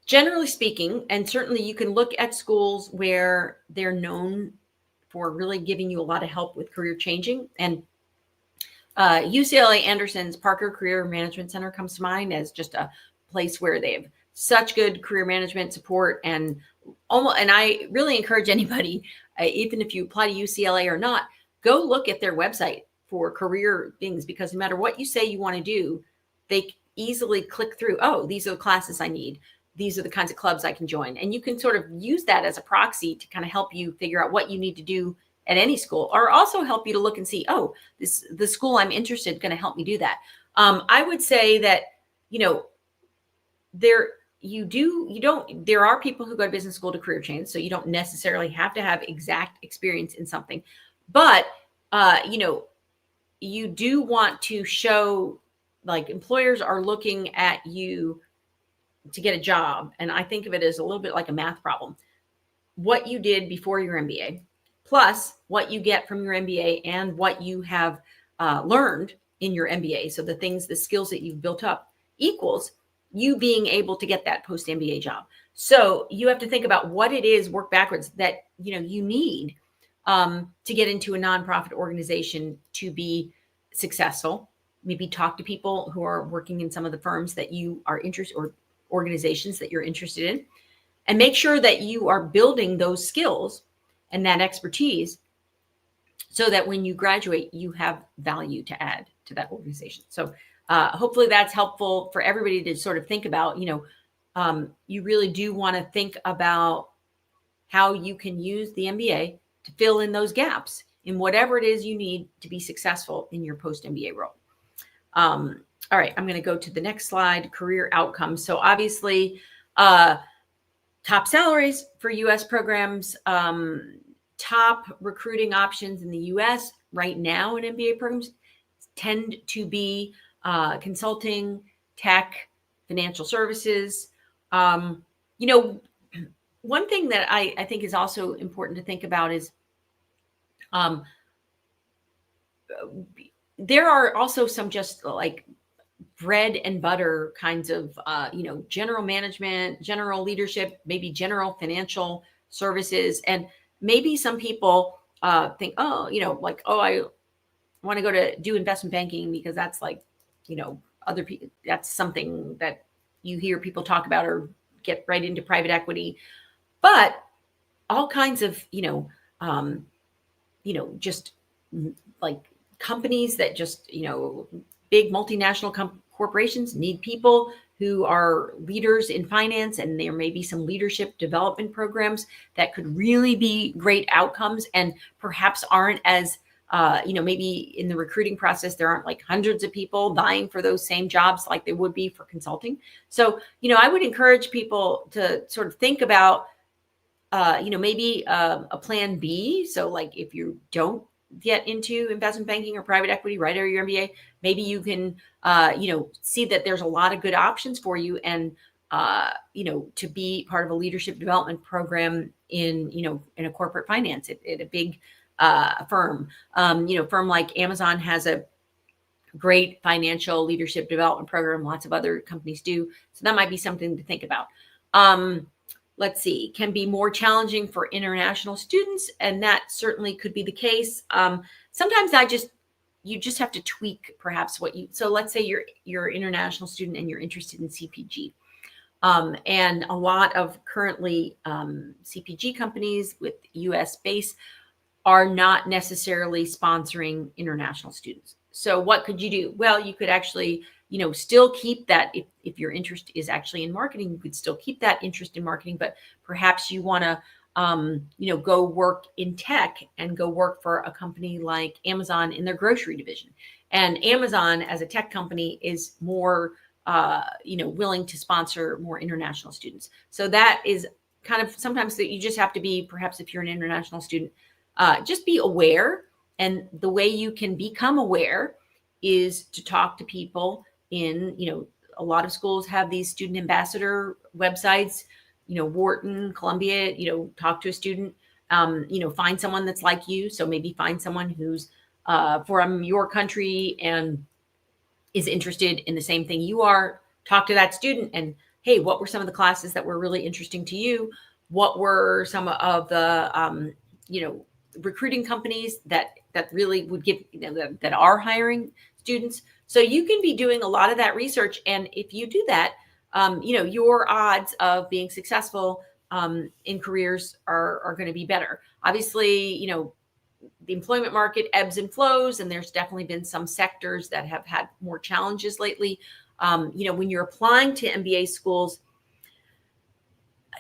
Speaker 1: generally speaking, and certainly you can look at schools where they're known for really giving you a lot of help with career changing. And UCLA Anderson's Parker Career Management Center comes to mind as just a place where they have such good career management support. And I really encourage anybody, even if you apply to UCLA or not, go look at their website for career things, because no matter what you say you want to do, they easily click through, oh, these are the classes I need. These are the kinds of clubs I can join. And you can sort of use that as a proxy to kind of help you figure out what you need to do at any school, or also help you to look and see, oh, the school I'm interested in going to help me do that. I would say that, there are people who go to business school to career change, so you don't necessarily have to have exact experience in something, but you do want to show, like, employers are looking at you to get a job. And I think of it as a little bit like a math problem. What you did before your MBA, plus what you get from your MBA and what you have learned in your MBA. So the skills that you've built up equals you being able to get that post-MBA job. So you have to think about what it is, work backwards, that you need to get into a nonprofit organization to be successful. Maybe talk to people who are working in some of the firms that you are interested, or organizations that you're interested in, and make sure that you are building those skills and that expertise so that when you graduate, you have value to add to that organization. So hopefully that's helpful for everybody to sort of think about. You really do want to think about how you can use the MBA to fill in those gaps in whatever it is you need to be successful in your post-MBA role. All right, I'm going to go to the next slide, career outcomes. So obviously, top salaries for US programs, top recruiting options in the US right now in MBA programs tend to be consulting, tech, financial services. One thing that I think is also important to think about is there are also some just like bread and butter kinds of, general management, general leadership, maybe general financial services. And maybe some people think, I want to go to do investment banking because that's like, other people, that's something that you hear people talk about, or get right into private equity. But all kinds of, just like companies that just, big multinational corporations need people who are leaders in finance, and there may be some leadership development programs that could really be great outcomes, and perhaps aren't as, maybe in the recruiting process, there aren't like hundreds of people vying for those same jobs like there would be for consulting. So, I would encourage people to sort of think about, maybe a plan B. So like if you don't get into investment banking or private equity right out of your MBA, maybe you can, see that there's a lot of good options for you, and, to be part of a leadership development program in a corporate finance at a big firm. Firm like Amazon has a great financial leadership development program. Lots of other companies do. So that might be something to think about. Let's see, can be more challenging for international students. And that certainly could be the case. Sometimes you just have to tweak perhaps so let's say you're an international student and you're interested in CPG. And a lot of currently CPG companies with US base are not necessarily sponsoring international students. So what could you do? Well, you could actually, still keep that. If your interest is actually in marketing, you could still keep that interest in marketing, but perhaps you want to, go work in tech and go work for a company like Amazon in their grocery division. And Amazon as a tech company is more, willing to sponsor more international students. So that is kind of sometimes that you just have to be, perhaps if you're an international student, just be aware. And the way you can become aware is to talk to people in, a lot of schools have these student ambassador websites. Wharton, Columbia, talk to a student, find someone that's like you. So maybe find someone who's from your country and is interested in the same thing you are. Talk to that student and, hey, what were some of the classes that were really interesting to you? What were some of the, recruiting companies that really would give, that are hiring students? So you can be doing a lot of that research. And if you do that, your odds of being successful in careers are going to be better. Obviously, the employment market ebbs and flows, and there's definitely been some sectors that have had more challenges lately. When you're applying to MBA schools,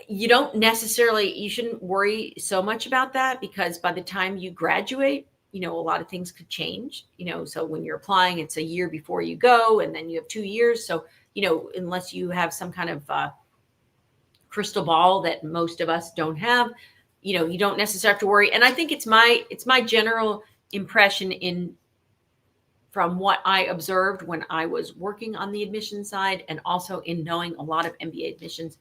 Speaker 1: you shouldn't worry so much about that, because by the time you graduate, a lot of things could change, so when you're applying, it's a year before you go, and then you have 2 years. So, unless you have some kind of crystal ball that most of us don't have, you don't necessarily have to worry. And I think it's my general impression from what I observed when I was working on the admissions side, and also in knowing a lot of MBA admissions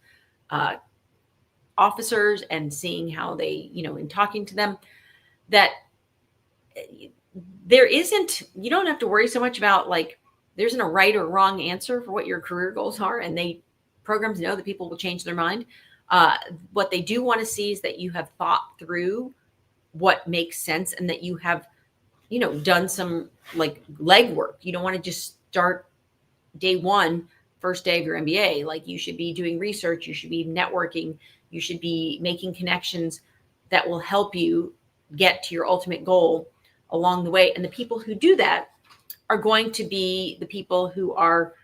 Speaker 1: officers and seeing how they, in talking to them, that you don't have to worry so much about, like, there isn't a right or wrong answer for what your career goals are. And programs know that people will change their mind. What they do want to see is that you have thought through what makes sense, and that you have, done some like legwork. You don't want to just start day one, first day of your MBA. Like, you should be doing research, you should be networking, you should be making connections that will help you get to your ultimate goal along the way. And the people who do that are going to be the people who are,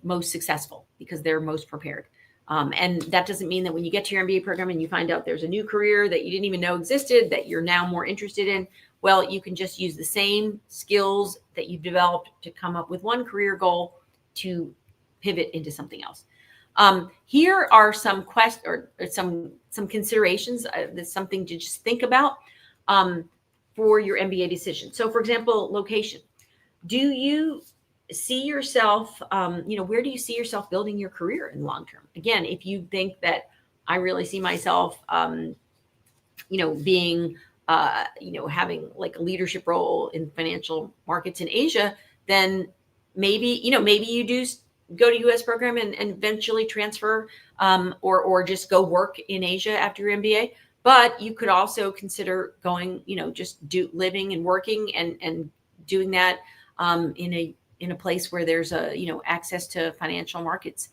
Speaker 1: most successful, because they're most prepared. And that doesn't mean that when you get to your MBA program and you find out there's a new career that you didn't even know existed, that you're now more interested in, well, you can just use the same skills that you've developed to come up with one career goal to pivot into something else. Here are some some considerations. That's something to just think about for your MBA decision. So, for example, location. Do you see yourself, where do you see yourself building your career in the long term? Again, if you think that I really see myself, being, having like a leadership role in financial markets in Asia, then maybe you do go to US program and eventually transfer, or just go work in Asia after your MBA. But you could also consider going, just living and working and doing that in a place where there's access to financial markets.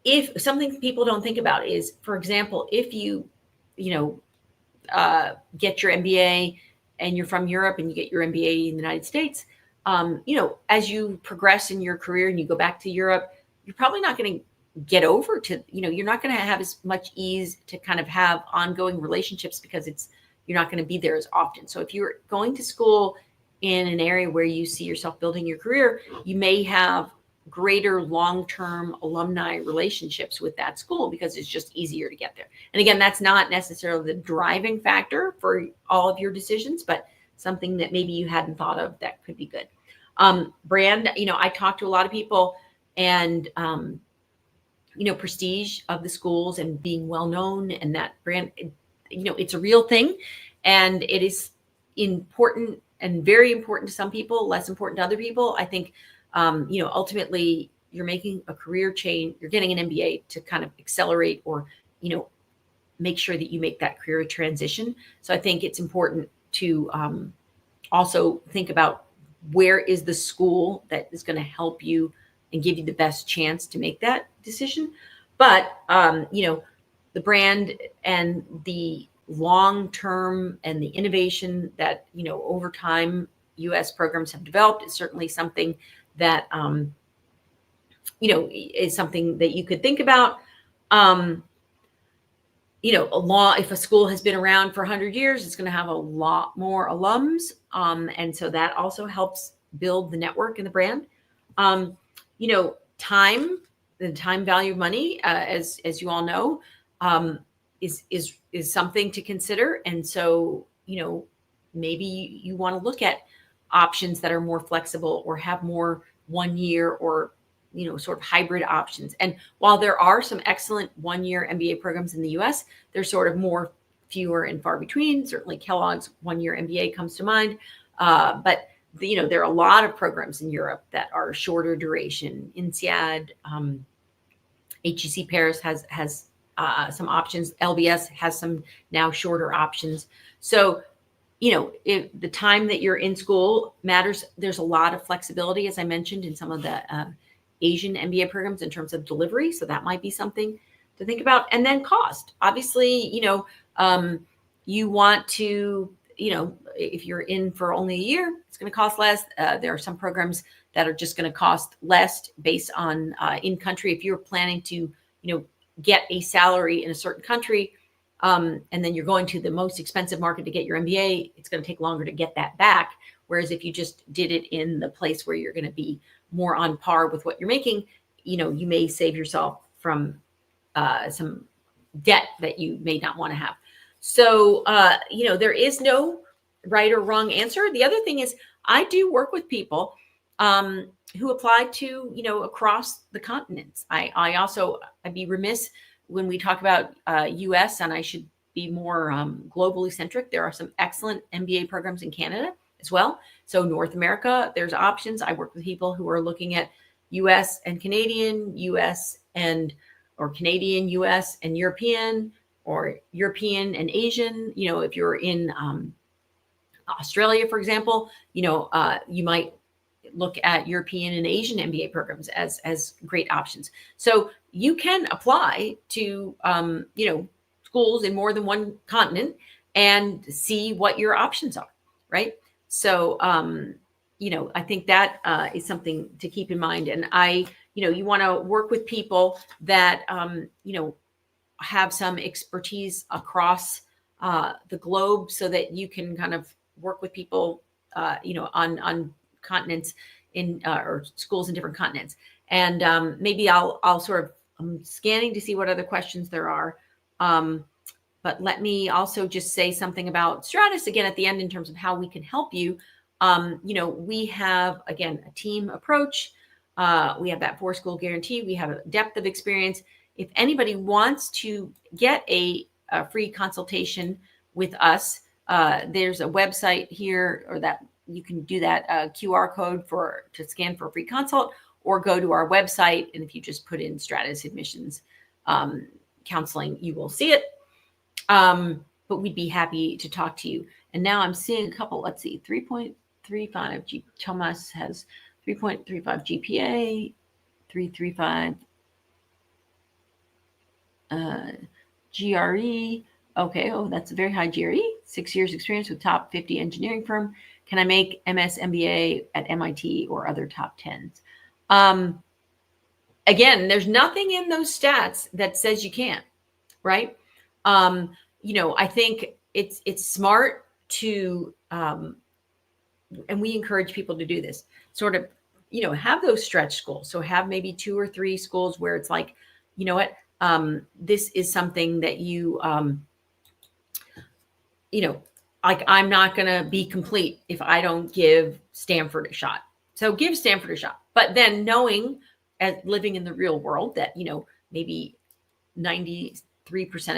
Speaker 1: If something people don't think about is, for example, if you get your MBA and you're from Europe and you get your MBA in the United States, as you progress in your career and you go back to Europe, you're probably not going to get over to, you're not going to have as much ease to kind of have ongoing relationships, because you're not going to be there as often. So if you're going to school in an area where you see yourself building your career, you may have greater long-term alumni relationships with that school, because it's just easier to get there. And again, that's not necessarily the driving factor for all of your decisions, but something that maybe you hadn't thought of that could be good. Brand, I talk to a lot of people, and, prestige of the schools and being well-known, and that brand, it's a real thing, and it is important, and very important to some people, less important to other people. I think, ultimately you're making a career change, you're getting an MBA to kind of accelerate or, make sure that you make that career transition. So I think it's important to also think about where is the school that is going to help you and give you the best chance to make that decision. But, the brand and the long-term and the innovation that, over time, US programs have developed is certainly something that, is something that you could think about. If a school has been around for 100 years, it's going to have a lot more alums. And so that also helps build the network and the brand. The time value of money, as you all know, is something to consider. And so, maybe you want to look at options that are more flexible or have more 1 year or sort of hybrid options. And while there are some excellent one-year MBA programs in the US, they're sort of more fewer and far between. Certainly Kellogg's one-year MBA comes to mind. But there are a lot of programs in Europe that are shorter duration. INSEAD, HEC Paris has some options. LBS has some now shorter options. So, if the time that you're in school matters, there's a lot of flexibility, as I mentioned, in some of the Asian MBA programs in terms of delivery. So that might be something to think about. And then cost. Obviously, you want to, if you're in for only a year, it's going to cost less. There are some programs that are just going to cost less based on in country. If you're planning to, get a salary in a certain country, and then you're going to the most expensive market to get your MBA, it's going to take longer to get that back. Whereas if you just did it in the place where you're going to be more on par with what you're making, you may save yourself from some debt that you may not want to have. So, there is no right or wrong answer. The other thing is I do work with people who apply to, across the continents. I'd be remiss when we talk about US, and I should be more globally centric. There are some excellent MBA programs in Canada as well. So North America, there's options. I work with people who are looking at US and Canadian, or Canadian, US and European, or European and Asian. If you're in Australia, for example, you might look at European and Asian MBA programs as great options. So you can apply to, schools in more than one continent and see what your options are, right? So, I think that is something to keep in mind. And you want to work with people that, have some expertise across the globe so that you can kind of work with people, on continents or schools in different continents. And maybe I'll sort of, I'm scanning to see what other questions there are. But let me also just say something about Stratus again at the end in terms of how we can help you. We have, again, a team approach. We have that 4-school guarantee. We have a depth of experience. If anybody wants to get a free consultation with us, there's a website here, or that you can do that QR code to scan for a free consult, or go to our website. And if you just put in Stratus admissions counseling, you will see it. But we'd be happy to talk to you. And now I'm seeing a couple, let's see, 3.35. Thomas has 3.35 GPA, 335 GRE. Okay. Oh, that's a very high GRE. 6 years experience with top 50 engineering firm. Can I make MS MBA at MIT or other top 10s? Again, there's nothing in those stats that says you can't, right? I think it's smart to, and we encourage people to do this, sort of, have those stretch goals. So have maybe 2 or 3 schools where it's like, you know what, this is something that like I'm not going to be complete if I don't give Stanford a shot. So give Stanford a shot. But then knowing, as living in the real world, that, maybe 93%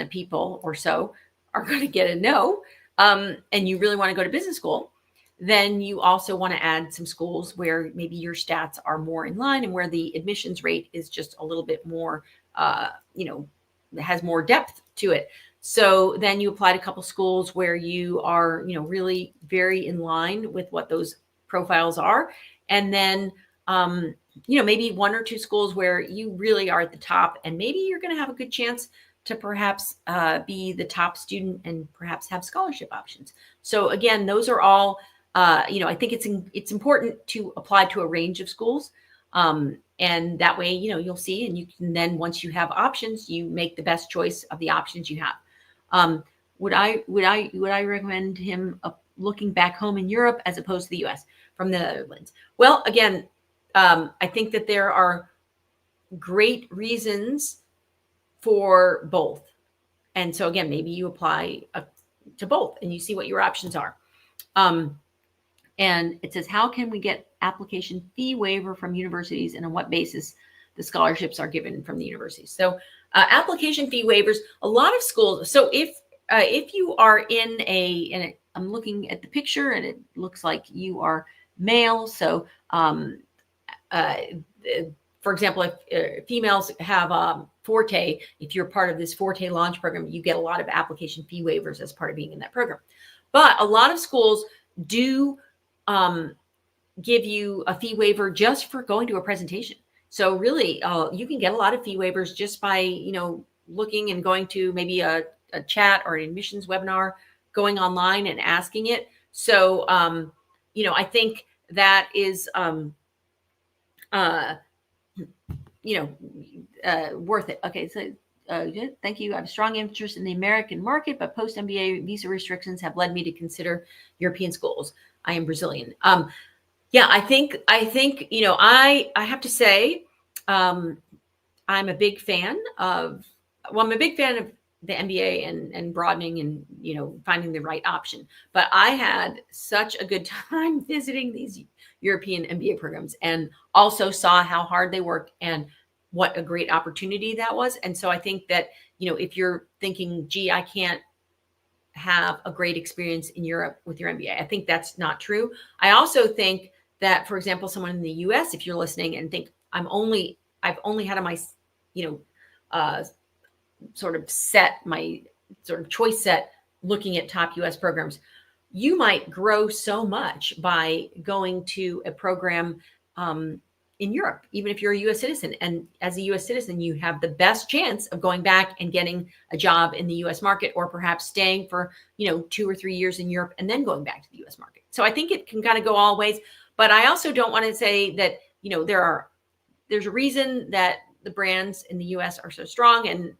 Speaker 1: of people or so are going to get a no, and you really want to go to business school, then you also want to add some schools where maybe your stats are more in line and where the admissions rate is just a little bit more, has more depth to it. So then you apply to a couple schools where you are, really very in line with what those profiles are. And then, maybe 1 or 2 schools where you really are at the top, and maybe you're going to have a good chance to perhaps be the top student and perhaps have scholarship options. So again, those are all, I think it's important to apply to a range of schools. And that way, you'll see, and you can then, once you have options, you make the best choice of the options you have. Would I recommend him looking back home in Europe as opposed to the US from the Netherlands? Well, again, I think that there are great reasons for both. And so again, maybe you apply to both and you see what your options are. And it says, how can we get application fee waiver from universities, and on what basis the scholarships are given from the universities? So application fee waivers, a lot of schools. So if you are in I'm looking at the picture and it looks like you are male. So for example, if females have Forte, if you're part of this Forte launch program, you get a lot of application fee waivers as part of being in that program. But a lot of schools do give you a fee waiver just for going to a presentation. So really, you can get a lot of fee waivers just by, looking and going to maybe a chat or an admissions webinar, going online and asking it. So, I think that is, worth it. Okay, so thank you. I have a strong interest in the American market, but post MBA visa restrictions have led me to consider European schools. I am Brazilian. Yeah, I think I have to say, I'm a big fan of the MBA and broadening and finding the right option. But I had such a good time visiting these European MBA programs, and also saw how hard they worked and what a great opportunity that was. And so I think that, if you're thinking, gee, I can't have a great experience in Europe with your MBA, I think that's not true. I also think that, for example, someone in the US, if you're listening and think I've only had on my, sort of choice set looking at top US programs, you might grow so much by going to a program in Europe, even if you're a US citizen. And as a US citizen, you have the best chance of going back and getting a job in the US market, or perhaps staying for, 2 or 3 years in Europe and then going back to the US market. So I think it can kind of go all ways. But I also don't want to say that, there's a reason that the brands in the US are so strong. And,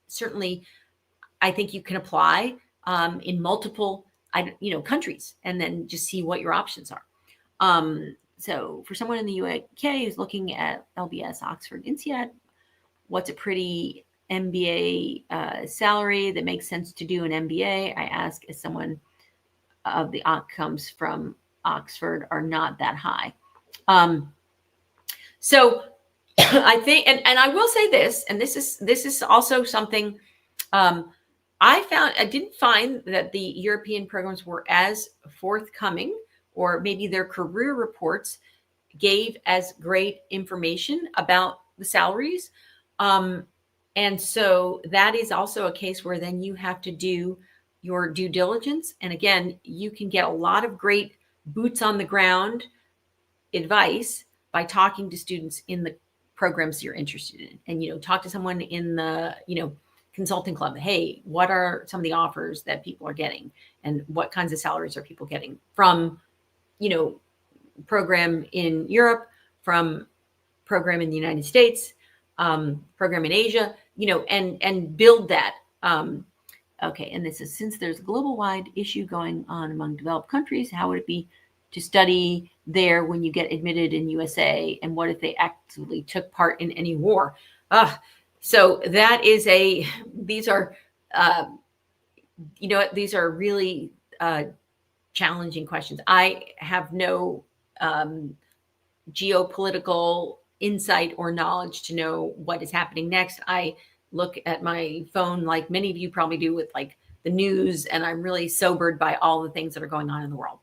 Speaker 1: certainly I think you can apply in multiple, countries, and then just see what your options are. So for someone in the UK who's looking at LBS, Oxford, INSEAD, what's a pretty MBA salary that makes sense to do an MBA? I ask, as someone of the outcomes from Oxford are not that high. So I think, and I will say this, and this is also something I didn't find that the European programs were as forthcoming, or maybe their career reports gave as great information about the salaries. And so that is also a case where then you have to do your due diligence. And again, you can get a lot of great boots on the ground advice by talking to students in the programs you're interested in. And, talk to someone in the, consulting club. Hey, what are some of the offers that people are getting, and what kinds of salaries are people getting from, program in Europe, from program in the United States, program in Asia, and build that. Okay. And this is, since there's a global wide issue going on among developed countries, how would it be to study there when you get admitted in USA? And what if they actively took part in any war? So that is these are really challenging questions. I have no geopolitical insight or knowledge to know what is happening next. I look at my phone, like many of you probably do, with like the news, and I'm really sobered by all the things that are going on in the world.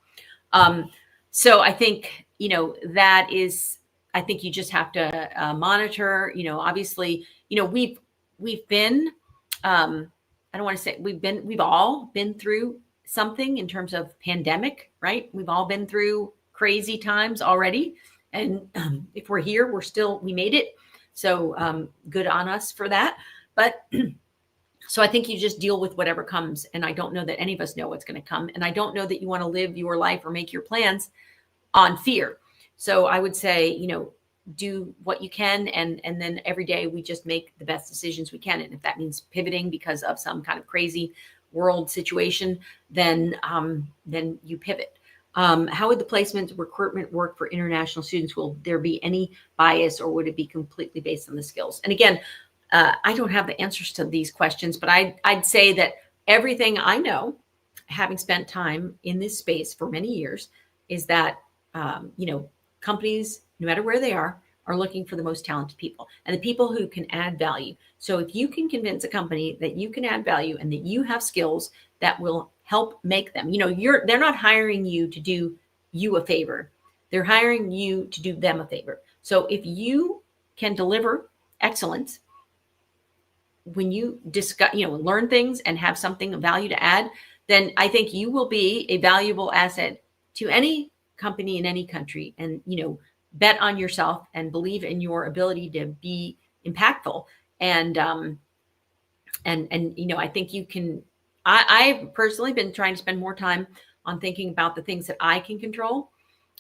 Speaker 1: So I think, that is, I think you just have to monitor, obviously, we've been, I don't want to say we've all been through something in terms of pandemic, right? We've all been through crazy times already. And if we're here, we made it. So good on us for that. But so I think you just deal with whatever comes. And I don't know that any of us know what's going to come. And I don't know that you want to live your life or make your plans on fear. So I would say, do what you can. And then every day we just make the best decisions we can. And if that means pivoting because of some kind of crazy world situation, then you pivot. How would the placement recruitment work for international students? Will there be any bias, or would it be completely based on the skills? And again, I don't have the answers to these questions, but I'd say that everything I know, having spent time in this space for many years, is that, companies, no matter where they are looking for the most talented people and the people who can add value. So if you can convince a company that you can add value and that you have skills that will help make them, they're not hiring you to do you a favor. They're hiring you to do them a favor. So if you can deliver excellence, when you discuss, learn things and have something of value to add, then I think you will be a valuable asset to any company in any country. And, bet on yourself and believe in your ability to be impactful. And, I think you can, I've personally been trying to spend more time on thinking about the things that I can control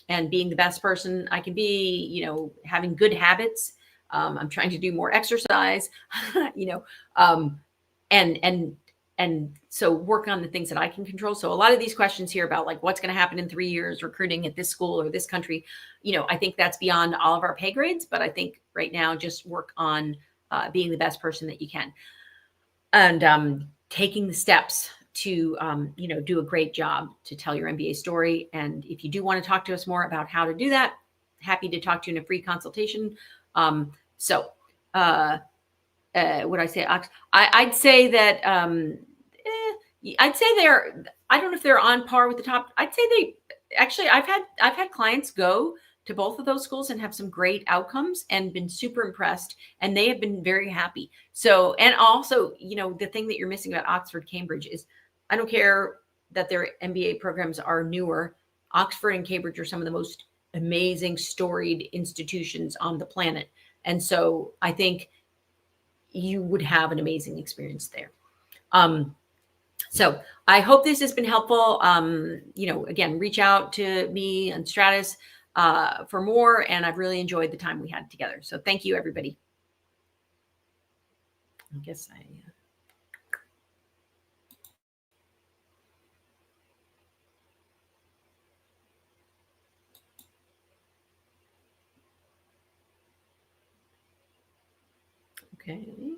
Speaker 1: and being the best person I can be, having good habits. I'm trying to do more exercise, and so work on the things that I can control. So a lot of these questions here about like what's going to happen in 3 years, recruiting at this school or this country, I think that's beyond all of our pay grades. But I think right now, just work on being the best person that you can, and taking the steps to do a great job to tell your MBA story. And if you do want to talk to us more about how to do that, happy to talk to you in a free consultation. Would I say I'd say that I'd say they're, I don't know if they're on par with the top. I'd say they actually, I've had clients go to both of those schools and have some great outcomes and been super impressed, and they have been very happy. So, and also, the thing that you're missing about Oxford, Cambridge is, I don't care that their MBA programs are newer. Oxford and Cambridge are some of the most amazing storied institutions on the planet. And so I think you would have an amazing experience there. So I hope this has been helpful. Again, reach out to me and Stratus for more. And I've really enjoyed the time we had together. So thank you, everybody. I guess okay.